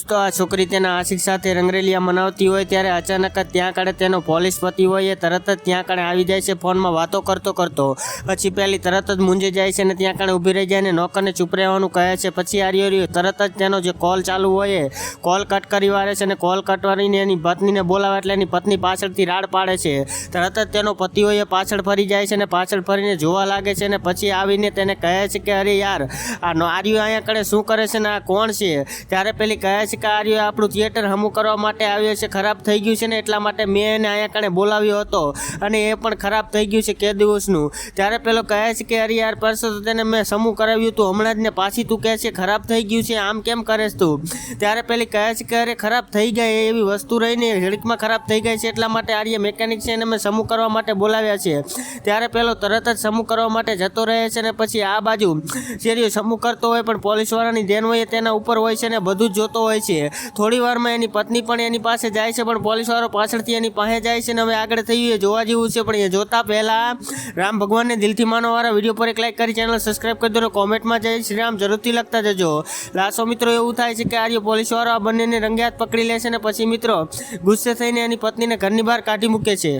દોસ્તો આ છોકરી તેના આશિક સાથે રંગરેલિયા મનાવતી હોય ત્યારે અચાનક જ ત્યાં કાળે તેનો પોલીસ પતિ હોય એ તરત જ ત્યાં કાળે આવી જાય છે ફોનમાં વાતો કરતો પછી પેલી તરત જ મૂંઝી જાય છે અને ત્યાં કાળે ઊભી રહી જાય અને નોકરને ચૂપ રહેવાનું કહે છે। પછી આર્યો તરત જ તેનો જે કોલ ચાલુ હોય એ કોલ કટ કરી વાળે છે અને કોલ કટ કરીને એની પત્નીને બોલાવે એટલે એની પત્ની પાછળથી રાડ પાડે છે। તરત જ તેનો પતિ હોય એ પાછળ ફરી જાય છે અને પાછળ ફરીને જોવા લાગે છે અને પછી આવીને તેને કહે છે કે અરે યાર આર્યો અહીંયા કડે શું કરે છે ને આ કોણ છે। ત્યારે પેલી કહે છે કે આર્યો આપણું થિયેટર હમું કરવા માટે આવ્યો છે, ખરાબ થઈ ગયું છે ને એટલા માટે મેં એને અહીંયા કડે બોલાવ્યો હતો અને એ પણ ખરાબ થઈ ગયું છે કે દિવસનું। ત્યારે પેલો કહે છે કે અરે યાર પરસો તો તેને મેં સમૂહ કરાવ્યું તું હમણાં જ ને પાછી તું કહે છે ખરાબ થઈ ગયું છે, આમ કેમ કરેશ તું। ત્યારે પેલી કહે છે કે અરે ખરાબ થઈ ગઈ એવી વસ્તુ રહીને ઘડીકમાં ખરાબ થઈ ગઈ છે એટલા માટે આર્ય મેકેનિક છે એને મેં સમૂહ કરવા માટે બોલાવ્યા છે। ત્યારે પેલો તરત જ સમૂહ કરવા માટે જતો રહે છે ને પછી આ બાજુ શેરીઓ સમૂહ કરતો હોય પણ પોલીસવાળાની ધ્યાન હોય તેના ઉપર હોય છે ને બધું જ જોતો હોય છે। થોડી વારમાં એની પત્ની પણ એની પાસે જાય છે પણ પોલીસવાળો પાછળથી એની પાસે જાય છે ને હવે આગળ થયું એ જોવા જેવું છે। પણ એ જોતા પહેલાં રામ ભગવાનને દિલથી માનવાવાળા વિડીયો પર એક લાઈક કરી ચેનલ સબસ્ક્રાઈબ કરી દો, કોમેન્ટમાં જય શ્રી રામ જરૂરથી લખતા જજો। લાસ્ટો મિત્રો એવું થાય છે કે આર્ય પોલીસવાળો આ બંનેને રંગે હાથ પકડી લે છે ને પછી મિત્રો ગુસ્સે થઈને એની પત્નીને ઘરની બહાર કાઢી મૂકે છે।